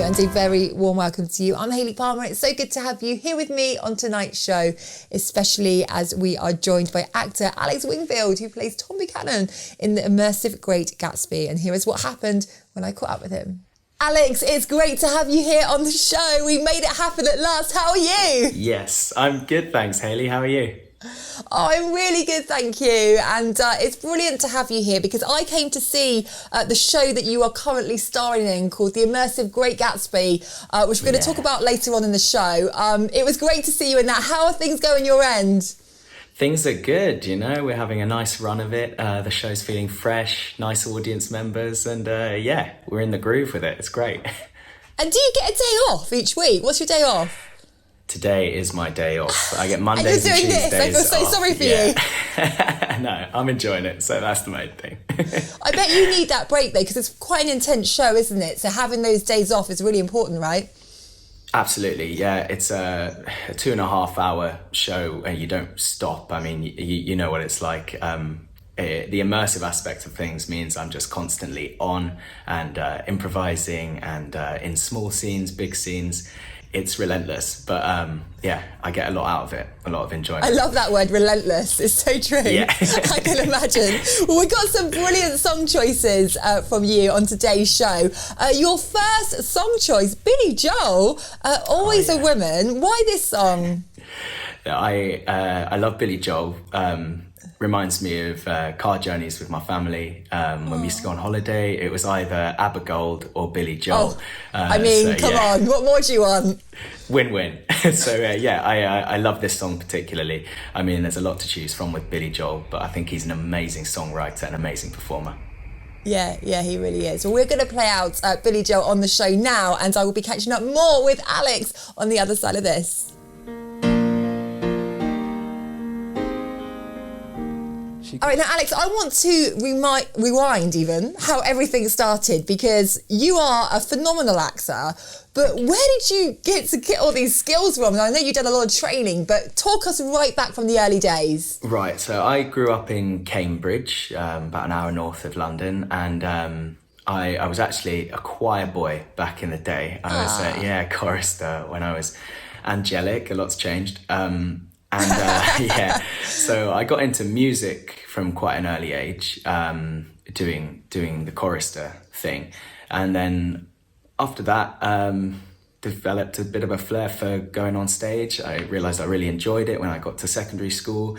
and a very warm welcome to you. I'm Hayley Palmer. It's so good to have you here with me on tonight's show, especially as we are joined by actor Alex Wingfield, who plays Tom Buchanan in the immersive Great Gatsby. And here is what happened when I caught up with him. Alex, it's great to have you here on the show. We made it happen at last. How are you? Yes, I'm good, thanks, Hayley. How are you? Oh, I'm really good, thank you. And it's brilliant to have you here because I came to see the show that you are currently starring in called The Immersive Great Gatsby, which we're going to talk about later on in the show. It was great to see you in that. How are things going your end? Things are good, you know, we're having a nice run of it. The show's feeling fresh, nice audience members, and yeah, we're in the groove with it. It's great. And do you get a day off each week? What's your day off? Today is my day off. I get Mondays and Tuesdays this. I feel so sorry for you. No, I'm enjoying it, so that's the main thing. I bet you need that break though, because it's quite an intense show, isn't it? So having those days off is really important, right? Absolutely, yeah. It's a 2.5 hour show and you don't stop. I mean, you know what it's like. The immersive aspect of things means I'm just constantly on and improvising and in small scenes, big scenes. It's relentless, but yeah, I get a lot out of it, a lot of enjoyment. I love that word, relentless. It's so true. Yeah. I can imagine. Well, we got some brilliant song choices from you on today's show. Your first song choice, Billy Joel, Always a Woman. Why this song? I love Billy Joel. Reminds me of car journeys with my family. When we used to go on holiday, it was either ABBA Gold or Billy Joel. I mean, come on, what more do you want? Win-win. So yeah, I love this song particularly. I mean, there's a lot to choose from with Billy Joel, but I think he's an amazing songwriter and amazing performer. Yeah, he really is. Well, we're going to play out Billy Joel on the show now, and I will be catching up more with Alex on the other side of this. All right, now, Alex, I want to rewind even how everything started, because you are a phenomenal actor, but where did you get all these skills from? I know you've done a lot of training, but talk us right back from the early days. Right, so I grew up in Cambridge, about an hour north of London, and I was actually a choir boy back in the day. I was, a chorister when I was angelic. A lot's changed. Yeah, so I got into music from quite an early age, doing the chorister thing. And then after that, developed a bit of a flair for going on stage. I realised I really enjoyed it when I got to secondary school.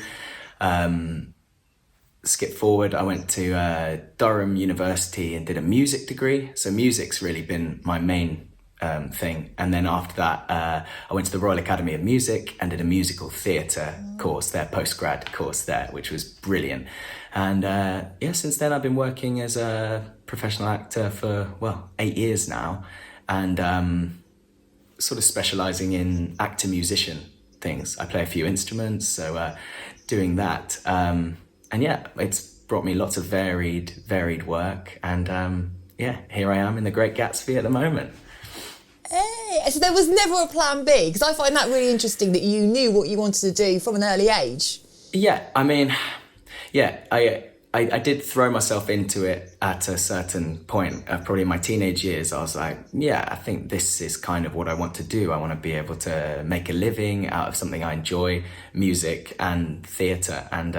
Skip forward, I went to Durham University and did a music degree. So music's really been my main thing. And then after that, I went to the Royal Academy of Music and did a musical theatre course there, postgrad course there, which was brilliant. And since then I've been working as a professional actor for, 8 years now, and sort of specialising in actor-musician things. I play a few instruments, so doing that. And yeah, it's brought me lots of varied work. And here I am in the Great Gatsby at the moment. Hey, so there was never a plan B? Because I find that really interesting that you knew what you wanted to do from an early age. Yeah, I mean, I did throw myself into it at a certain point, probably in my teenage years. I was like, I think this is kind of what I want to do. I want to be able to make a living out of something I enjoy, music and theatre. And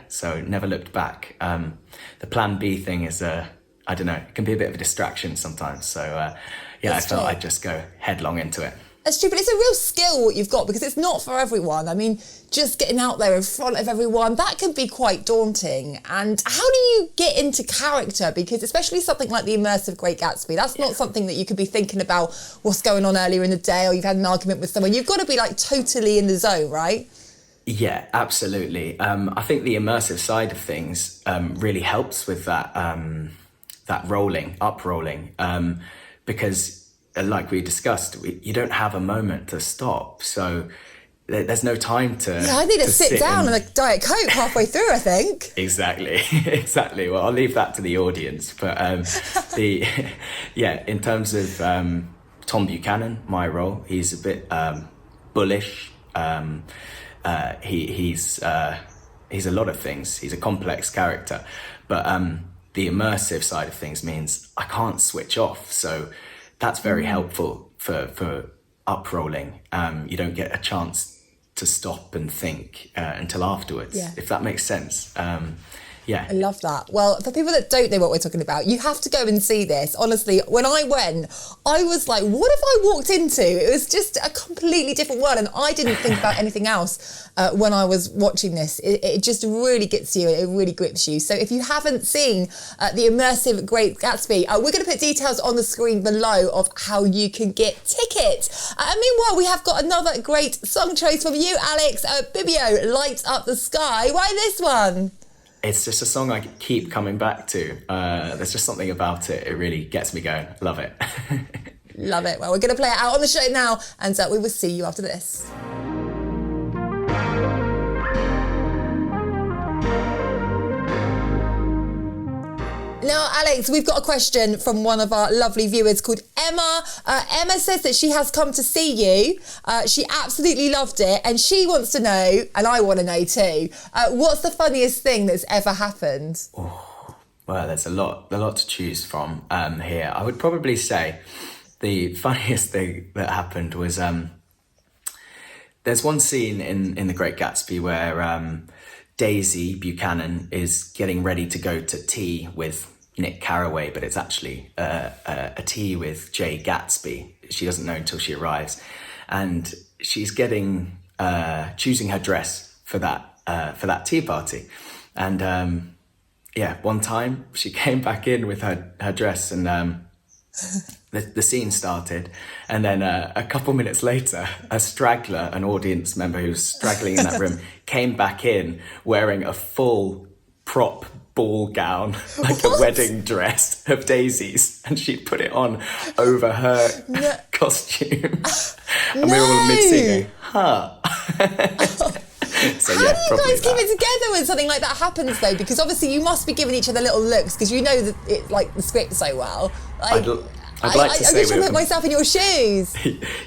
so never looked back. The plan B thing is, I don't know, it can be a bit of a distraction sometimes. So I felt I'd just go headlong into it. That's true, but it's a real skill what you've got, because it's not for everyone. I mean, just getting out there in front of everyone, that can be quite daunting. And how do you get into character? Because especially something like the immersive Great Gatsby, that's not something that you could be thinking about what's going on earlier in the day, or you've had an argument with someone. You've got to be like totally in the zone, right? Yeah, absolutely. I think the immersive side of things really helps with that rolling, because like we discussed, you don't have a moment to stop. So there's no time to... Yeah, I need to sit down and a Diet Coke halfway through, I think. Exactly. Well, I'll leave that to the audience. But in terms of Tom Buchanan, my role, he's a bit bullish. He's a lot of things. He's a complex character. But the immersive side of things means I can't switch off. So that's very helpful for uprolling. You don't get a chance to stop and think until afterwards, if that makes sense. Yeah. I love that. Well, for people that don't know what we're talking about, you have to go and see this. Honestly, when I went, I was like, what have I walked into? It was just a completely different world. And I didn't think about anything else when I was watching this. It just really gets you. It really grips you. So if you haven't seen the immersive Great Gatsby, we're going to put details on the screen below of how you can get tickets. Meanwhile, we have got another great song choice from you, Alex. BIBIO, Light Up the Sky. Why this one? It's just a song I keep coming back to. There's just something about it. It really gets me going. Love it. Love it. Well, we're going to play it out on the show now, and we will see you after this. Now, Alex, we've got a question from one of our lovely viewers called Emma. Emma says that she has come to see you. She absolutely loved it, and she wants to know, and I want to know too, what's the funniest thing that's ever happened? Oh, well, there's a lot to choose from here. I would probably say the funniest thing that happened was there's one scene in The Great Gatsby where Daisy Buchanan is getting ready to go to tea with Nick Carraway, but it's actually a tea with Jay Gatsby. She doesn't know until she arrives, and she's getting choosing her dress for that tea party. And one time she came back in with her dress, and the scene started, and then a couple minutes later, a straggler, an audience member who was straggling in that room, came back in wearing a full prop ball gown, like a wedding dress of Daisy's, and she put it on over her costume. And we were all mid-singing, huh? So, how do you guys keep it together when something like that happens, though? Because obviously you must be giving each other little looks because you know the script so well. I'd like to say I'm just trying to put myself in your shoes.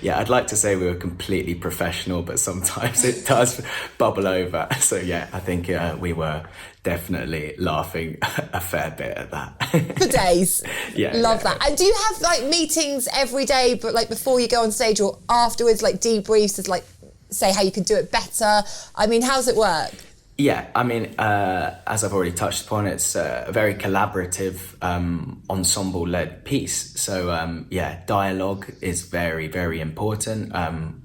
Yeah, I'd like to say we were completely professional, but sometimes it does bubble over. So yeah, I think we were definitely laughing a fair bit at that. For days. Love yeah. that. And do you have meetings every day, but before you go on stage or afterwards, debriefs as say how you could do it better? I mean, how's it work? Yeah, I mean, as I've already touched upon, it's a very collaborative ensemble-led piece. So, dialogue is very, very important.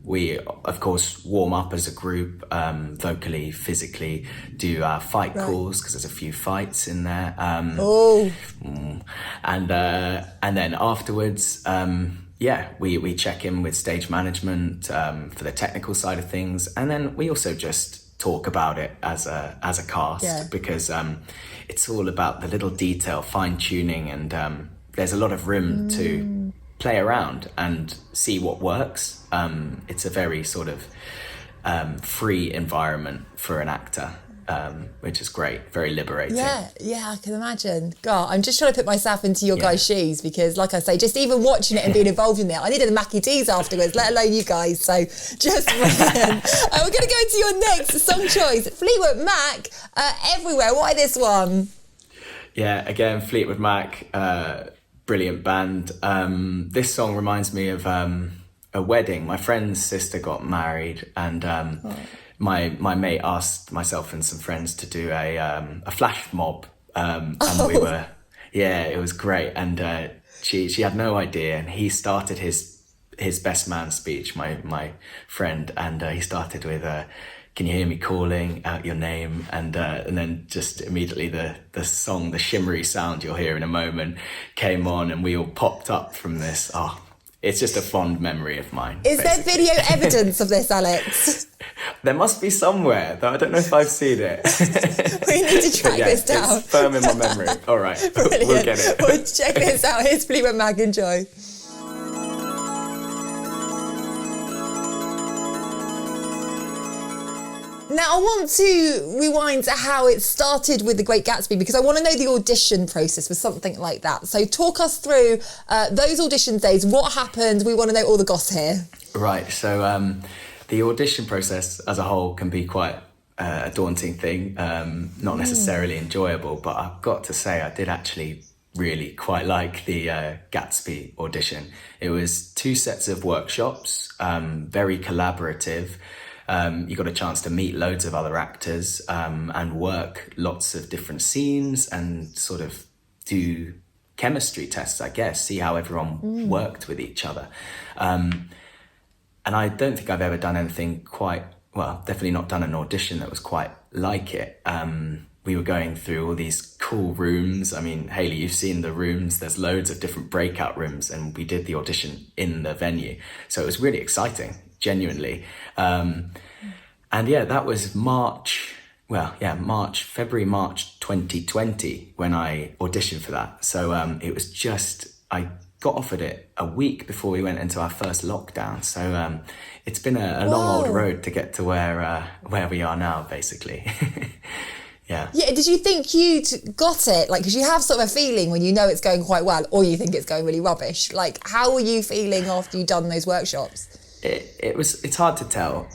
We, of course, warm up as a group, vocally, physically, do our fight calls, because there's a few fights in there. And then afterwards, we check in with stage management for the technical side of things. And then we also just talk about it as a cast, because it's all about the little detail, fine-tuning, and there's a lot of room to play around and see what works. It's a very sort of free environment for an actor, which is great, very liberating. Yeah, I can imagine. God, I'm just trying to put myself into your guys' shoes, because like I say, just even watching it and being involved in it, I needed a Mackie D's afterwards, let alone you guys. So just brilliant. We're going to go into your next song choice, Fleetwood Mac, Everywhere. Why this one? Yeah, again, Fleetwood Mac, brilliant band. This song reminds me of a wedding. My friend's sister got married, and my mate asked myself and some friends to do a flash mob, and we were, it was great. And she had no idea, and he started his best man speech, my friend, and he started with "Can you hear me calling out your name?" And then just immediately the song, the shimmery sound you'll hear in a moment, came on, and we all popped up from this. It's just a fond memory of mine. Is there video evidence of this, Alex? There must be somewhere, though I don't know if I've seen it. We need to track this down. It's firm in my memory. All right, brilliant. We'll get it. We'll check this out. Here's Fleetwood Mac. Enjoy. Now, I want to rewind to how it started with The Great Gatsby, because I want to know the audition process for something like that. So talk us through those audition days. What happened? We want to know all the goss here. Right. So the audition process as a whole can be quite a daunting thing, not necessarily enjoyable, but I've got to say I did actually really quite like the Gatsby audition. It was 2 sets of workshops, very collaborative. You got a chance to meet loads of other actors and work lots of different scenes and sort of do chemistry tests, I guess, see how everyone worked with each other. And I don't think I've ever done anything quite, well, definitely not done an audition that was quite like it. We were going through all these cool rooms. I mean, Hayley, you've seen the rooms. There's loads of different breakout rooms, and we did the audition in the venue. So it was really exciting, genuinely. And yeah, that was February, March 2020 when I auditioned for that. So it was just, I got offered it a week before we went into our first lockdown. So it's been a long old road to get to where we are now, basically. Yeah. Yeah. Did you think you'd got it? Like, because you have sort of a feeling when you know it's going quite well, or you think it's going really rubbish. Like, how were you feeling after you'd done those workshops? It's hard to tell.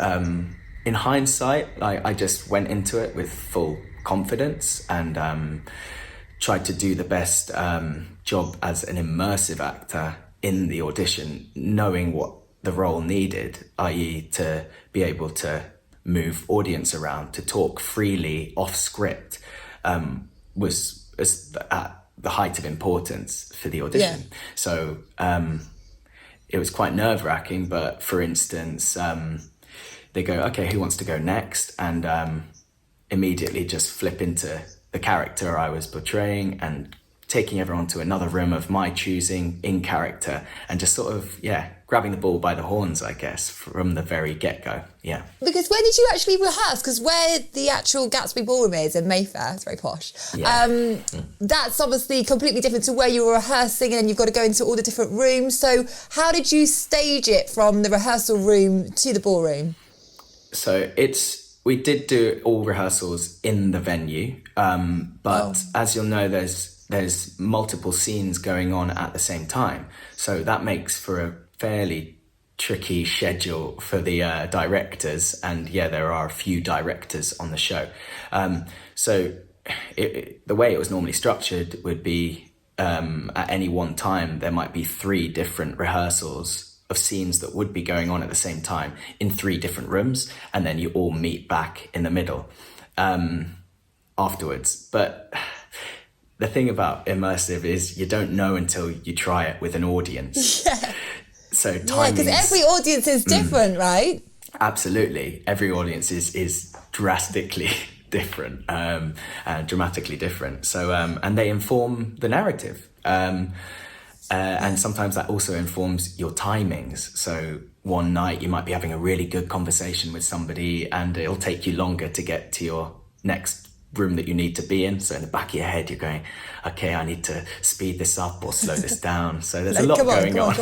In hindsight, I just went into it with full confidence and tried to do the best job as an immersive actor in the audition, knowing what the role needed, i.e. to be able to move audience around, to talk freely off script, was at the height of importance for the audition. Yeah. So it was quite nerve-wracking, but for instance, they go, okay, who wants to go next? And immediately just flip into the character I was portraying and taking everyone to another room of my choosing in character and just sort of, grabbing the ball by the horns, I guess, from the very get-go. Yeah. Because where did you actually rehearse? Because where the actual Gatsby Ballroom is in Mayfair, it's very posh. Yeah. That's obviously completely different to where you were rehearsing, and you've got to go into all the different rooms. So how did you stage it from the rehearsal room to the ballroom? So we did do all rehearsals in the venue, but as you'll know, there's multiple scenes going on at the same time. So that makes for a fairly tricky schedule for the directors. And there are a few directors on the show. So the way it was normally structured would be at any one time, there might be 3 different rehearsals of scenes that would be going on at the same time in 3 different rooms. And then you all meet back in the middle afterwards. But the thing about immersive is you don't know until you try it with an audience. Yeah. So timing. Because every audience is different, right? Absolutely. Every audience is drastically different, and dramatically different. So, and they inform the narrative. And sometimes that also informs your timings. So one night you might be having a really good conversation with somebody and it'll take you longer to get to your next room that you need to be in. So in the back of your head, you're going, okay, I need to speed this up or slow this down. So there's a lot going on.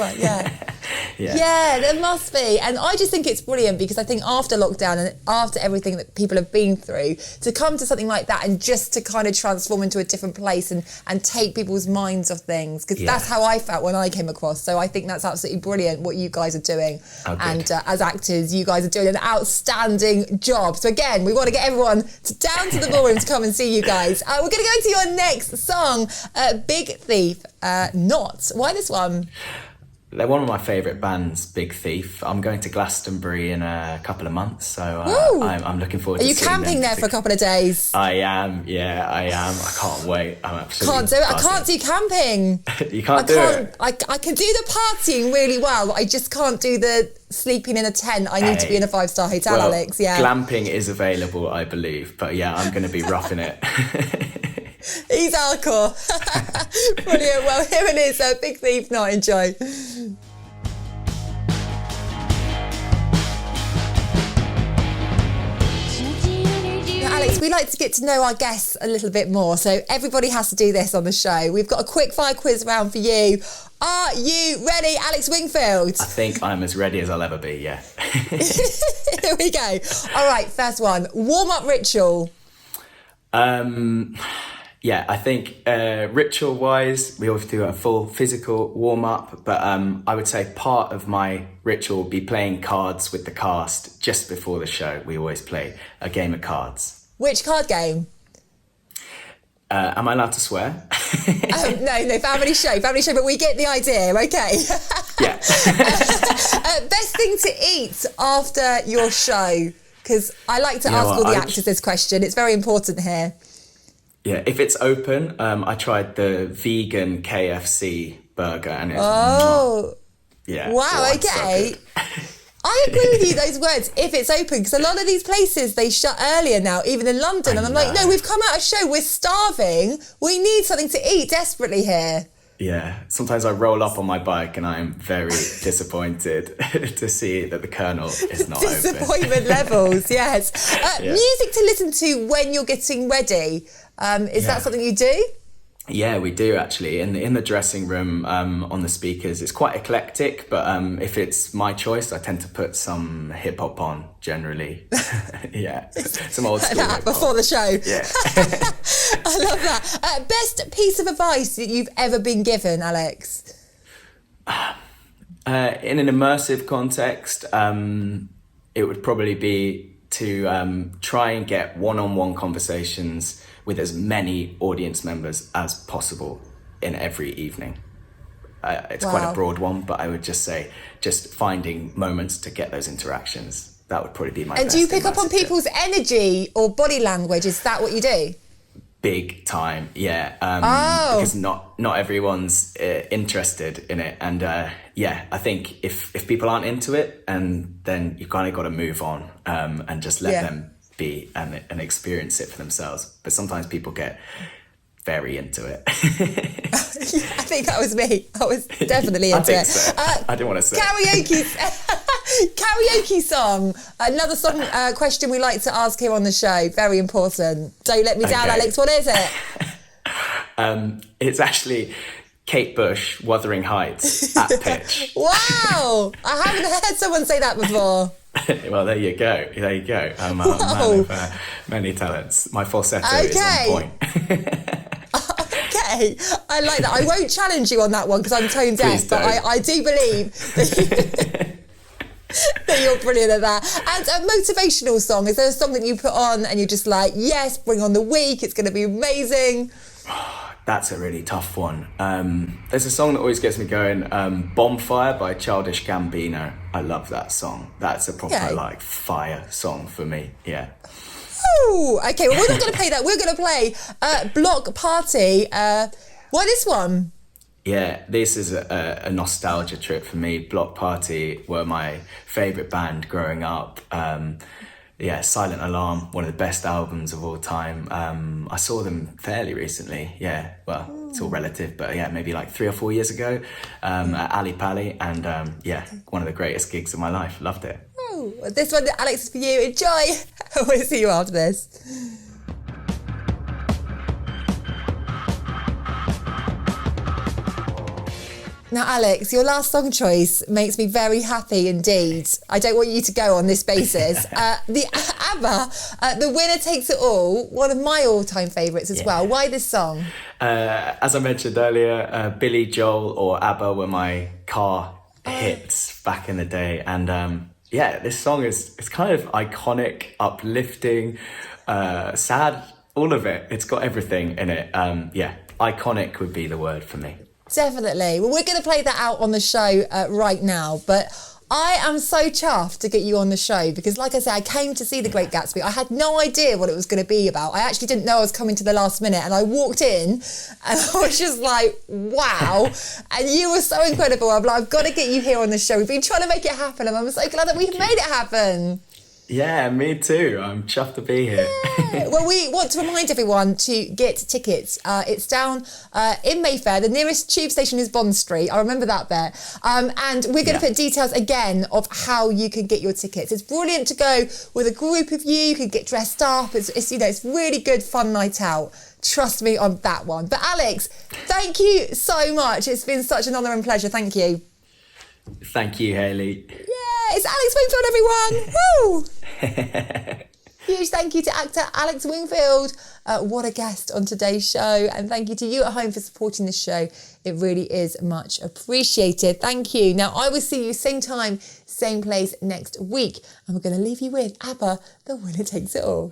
Yeah, there must be. And I just think it's brilliant because I think after lockdown and after everything that people have been through, to come to something like that and just to kind of transform into a different place and take people's minds off things, because that's how I felt when I came across. So I think that's absolutely brilliant what you guys are doing. And as actors, you guys are doing an outstanding job. So again, we want to get everyone down to the ballroom to come and see you guys. We're going to go into your next song, Big Thief, Not. Why this one? They're one of my favourite bands, Big Thief. I'm going to Glastonbury in a couple of months, so I'm looking forward to seeing them. Are you camping there for a couple of days? I am, I am. I can't wait. I'm absolutely can't do it. I can't do camping. You can't do it? I can do the partying really well, but I just can't do the sleeping in a tent. I need to be in a 5-star hotel, Alex. Yeah. Glamping is available, I believe, but I'm going to be roughing it. He's hardcore. Brilliant. Well, here it is. Big Thief, Not. Enjoy. Now, Alex, we like to get to know our guests a little bit more, so everybody has to do this on the show. We've got a quick fire quiz round for you. Are you ready, Alex Wingfield? I think I'm as ready as I'll ever be, yeah. Here we go. All right, first one. Warm-up ritual. I think ritual-wise, we always do a full physical warm-up, but I would say part of my ritual would be playing cards with the cast just before the show. We always play a game of cards. Which card game? Am I allowed to swear? No, family show, but we get the idea, okay? Yeah. Best thing to eat after your show? Because I like to ask all the actors this question. It's very important here. Yeah, if it's open, I tried the vegan KFC burger and it's wow, okay. So I agree with you, those words, if it's open, because a lot of these places, they shut earlier now, even in London. And I'm like, no, we've come out of show, we're starving. We need something to eat desperately here. Yeah, sometimes I roll up on my bike and I'm very disappointed to see that the Colonel is not Disappointment levels, yes. Music to listen to when you're getting ready. Is that something you do? Yeah, we do actually. In the dressing room, on the speakers, it's quite eclectic. But if it's my choice, I tend to put some hip hop on generally. Yeah, some old school hip-hop. Before the show. Yeah, I love that. Best piece of advice that you've ever been given, Alex? In an immersive context, it would probably be to try and get one-on-one conversations with as many audience members as possible in every evening. It's quite a broad one, but I would just say just finding moments to get those interactions. That would probably be my best. And do you pick up on people's energy or body language? Is that what you do? Big time, yeah. Because not everyone's interested in it. And I think if people aren't into it, and then you kind of got to move on and just let them be and experience it for themselves. But sometimes people get very into it. I think that was me. I was definitely into it. So. I didn't want to say karaoke song. Another song question we like to ask here on the show. Very important. Don't let me down, Alex. What is it? It's actually Kate Bush, Wuthering Heights at pitch. Wow, I haven't heard someone say that before. Well, there you go. I'm a man of many talents. My falsetto is on point. Okay, I like that. I won't challenge you on that one because I'm tone deaf, but I do believe that you're brilliant at that. And a motivational song, is there a song that you put on and you're just like, yes, bring on the week, it's going to be amazing? That's a really tough one. There's a song that always gets me going, Bonfire by Childish Gambino. I love that song. That's a proper fire song for me, yeah. Oh, okay, well, we're not going to play that. We're going to play Block Party. Why this one? Yeah, this is a nostalgia trip for me. Block Party were my favourite band growing up. Silent Alarm, one of the best albums of all time. I saw them fairly recently. Yeah, well, it's all relative, but maybe like 3 or 4 years ago at Ali Pali. And one of the greatest gigs of my life. Loved it. Oh, this one, Alex, is for you. Enjoy. We'll see you after this. Now, Alex, your last song choice makes me very happy indeed. I don't want you to go on this basis. The ABBA, The Winner Takes It All, one of my all-time favourites as well. Why this song? As I mentioned earlier, Billy Joel or ABBA were my car hits back in the day. And this song is kind of iconic, uplifting, sad, all of it. It's got everything in it. Iconic would be the word for me. Definitely. Well, we're going to play that out on the show right now, but I am so chuffed to get you on the show because, like I said, I came to see The Great Gatsby. I had no idea what it was going to be about. I actually didn't know I was coming to the last minute, and I walked in and I was just like, wow. And you were so incredible. I'm like, I've got to get you here on the show. We've been trying to make it happen, and I'm so glad that we've made it happen. Yeah, me too. I'm chuffed to be here. Yeah. Well, we want to remind everyone to get tickets. It's down in Mayfair. The nearest tube station is Bond Street. I remember that bit. And we're going to put details again of how you can get your tickets. It's brilliant to go with a group of you. You can get dressed up. It's really good, fun night out. Trust me on that one. But Alex, thank you so much. It's been such an honour and pleasure. Thank you. Thank you, Hayley. Yeah, it's Alex Wingfield, everyone. Woo! Huge thank you to actor Alex Wingfield. What a guest on today's show. And thank you to you at home for supporting the show. It really is much appreciated. Thank you. Now, I will see you same time, same place next week. And we're going to leave you with ABBA, The Winner Takes It All.